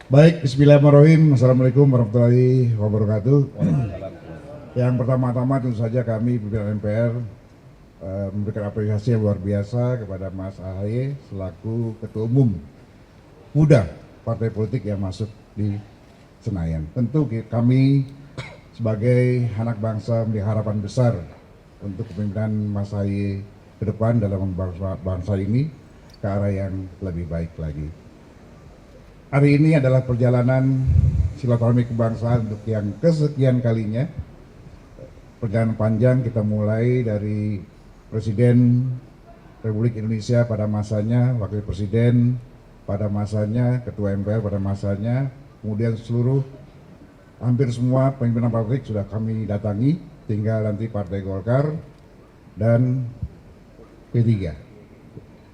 Baik, Bismillahirrahmanirrahim. Assalamualaikum warahmatullahi wabarakatuh. Yang pertama-tama tentu saja kami pimpinan MPR memberikan apresiasi yang luar biasa kepada Mas AHY selaku Ketua Umum muda partai politik yang masuk di Senayan. Tentu kami sebagai anak bangsa memiliki harapan besar untuk kepemimpinan Mas AHY ke depan dalam membawa bangsa ini ke arah yang lebih baik lagi. Hari ini adalah perjalanan silaturahmi kebangsaan untuk yang kesekian kalinya. Perjalanan panjang, kita mulai dari Presiden Republik Indonesia pada masanya, Wakil Presiden pada masanya, Ketua MPR pada masanya, kemudian hampir semua pimpinan politik sudah kami datangi, tinggal nanti Partai Golkar dan P3.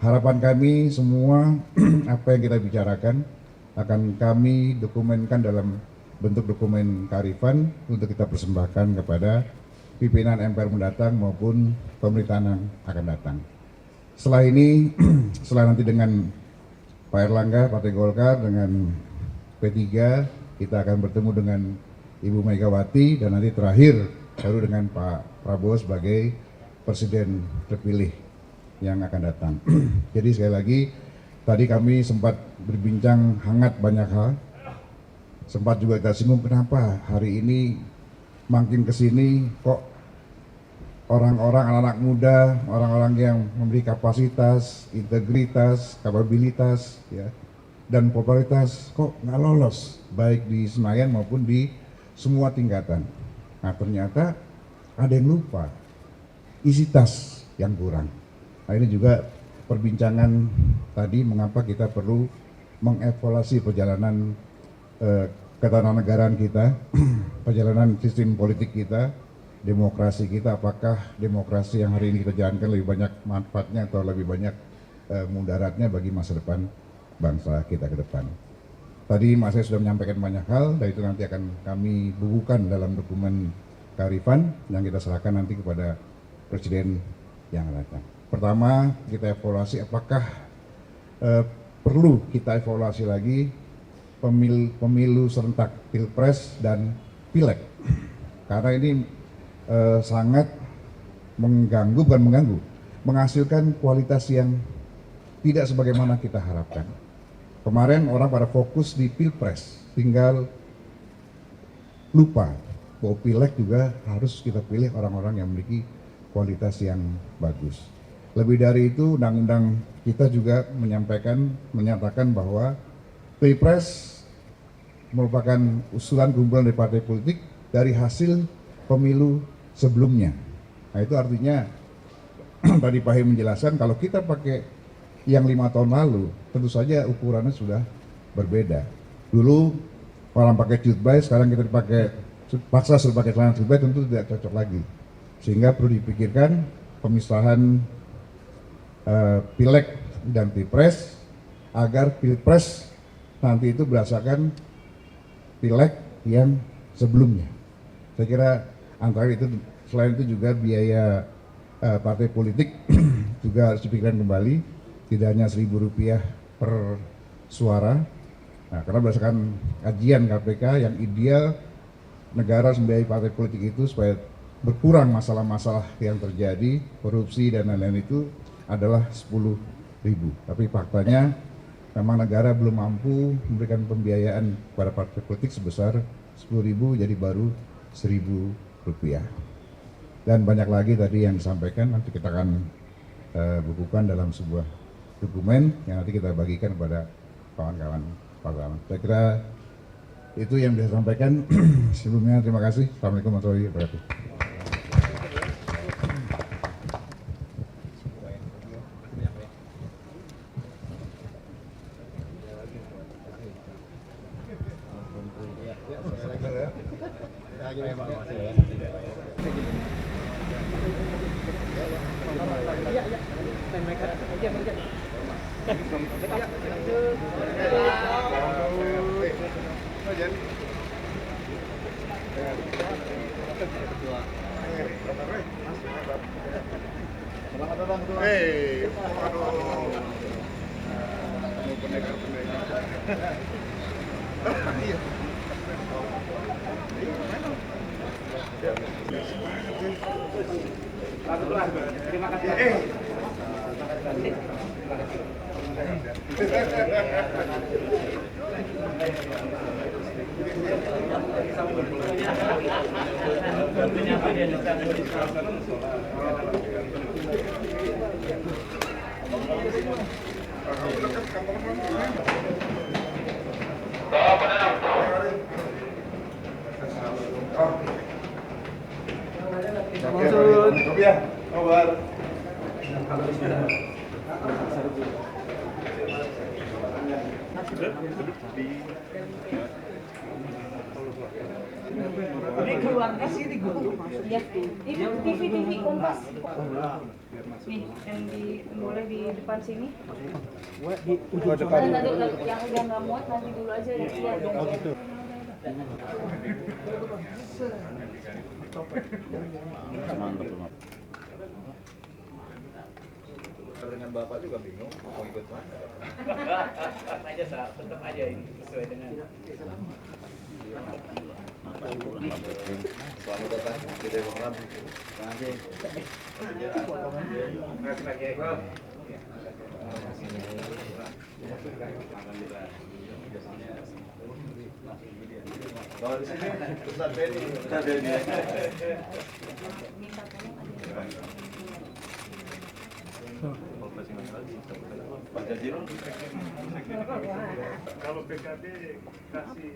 Harapan kami semua apa yang kita bicarakan akan kami dokumenkan dalam bentuk dokumen kearifan untuk kita persembahkan kepada pimpinan MPR mendatang maupun pemerintahan yang akan datang. Setelah ini, setelah nanti dengan Pak Erlangga, Partai Golkar, dengan P3, kita akan bertemu dengan Ibu Megawati, dan nanti terakhir baru dengan Pak Prabowo sebagai Presiden terpilih yang akan datang. Jadi sekali lagi, tadi kami sempat berbincang hangat banyak hal. Sempat juga kita singgung kenapa hari ini makin kesini kok orang-orang, anak-anak muda, orang-orang yang memiliki kapasitas, integritas, kapabilitas, ya, dan popularitas kok nggak lolos baik di Senayan maupun di semua tingkatan. Nah ternyata ada yang lupa, isi tas yang kurang. Nah ini juga perbincangan tadi mengapa kita perlu mengevaluasi perjalanan ketatanegaraan kita, perjalanan sistem politik kita, demokrasi kita, apakah demokrasi yang hari ini kita jalankan lebih banyak manfaatnya atau lebih banyak mudaratnya bagi masa depan bangsa kita ke depan. Tadi Mas saya sudah menyampaikan banyak hal, dan itu nanti akan kami bukukan dalam dokumen kearifan yang kita serahkan nanti kepada Presiden yang akan datang. Pertama, kita evaluasi apakah perlu kita evaluasi lagi pemilu serentak, pilpres dan pileg, karena ini sangat menghasilkan kualitas yang tidak sebagaimana kita harapkan. Kemarin orang pada fokus di pilpres, tinggal lupa bahwa pileg juga harus kita pilih orang-orang yang memiliki kualitas yang bagus. Lebih dari itu, undang-undang kita juga menyatakan bahwa pilpres merupakan usulan kumpulan dari partai politik dari hasil pemilu sebelumnya. Nah itu artinya tadi Pak Hei menjelaskan kalau kita pakai yang 5 tahun lalu, tentu saja ukurannya sudah berbeda. Dulu orang pakai cutbay, sekarang kita paksa suruh pakai celana cutbay, tentu tidak cocok lagi. Sehingga perlu dipikirkan pemisahan pileg dan pilpres agar pilpres nanti itu berdasarkan pileg yang sebelumnya. Saya kira antara itu, selain itu juga biaya partai politik juga harus dipikirkan kembali, tidak hanya Rp1.000 per suara. Nah, karena berdasarkan kajian KPK yang ideal negara membiayai partai politik itu supaya berkurang masalah-masalah yang terjadi, korupsi dan lain-lain itu adalah 10.000. Tapi faktanya memang negara belum mampu memberikan pembiayaan kepada partai politik sebesar 10.000, jadi baru Rp1.000. Dan banyak lagi tadi yang disampaikan, nanti kita akan bukukan dalam sebuah dokumen yang nanti kita bagikan kepada kawan-kawan parlamen. Saya kira itu yang bisa sampaikan. Sebelumnya terima kasih. Assalamualaikum warahmatullahi wabarakatuh. Hei, waduh, pendekar-pendekar. Terima kasih. Di keluarga sih di grup ya. Ini TV Kompas. Nih, yang boleh di depan sini. Di ujung depan. Yang udah nggak muat nanti dulu aja ya. Oh gitu. Dengan Bapak juga bingung mau ikut mana. Aja tetap aja ini sesuai dengan. Selamat datang di Demokrat. Kalau di sini Ustaz Benny. Pak Jajirul. Kalau PKB kasih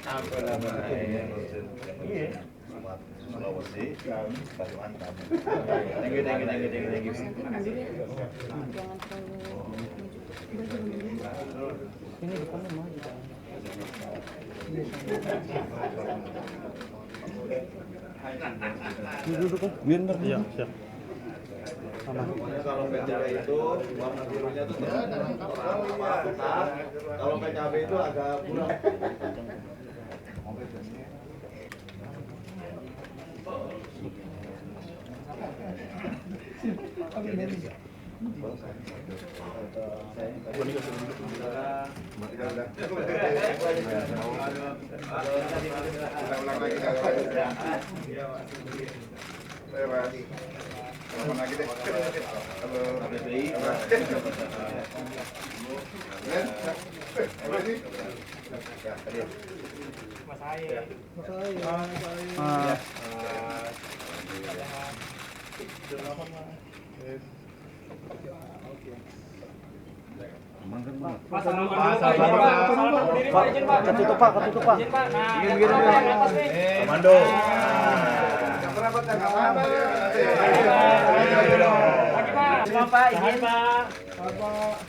Apa namanya? Sulawesi, Kalimantan. Thank you. Jangan terlalu Ini depannya mau juga. Duduk kan? Biar ntar. Iya, siap. Kalau PCB itu warna birunya itu kalau PCB itu agak bulat. Ulang lagi lagi deh. Halo KPPI. Mas Aye. Pak, Ketutup Pak. Izin Pak. Komando. Lagi Pak. Izin Pak.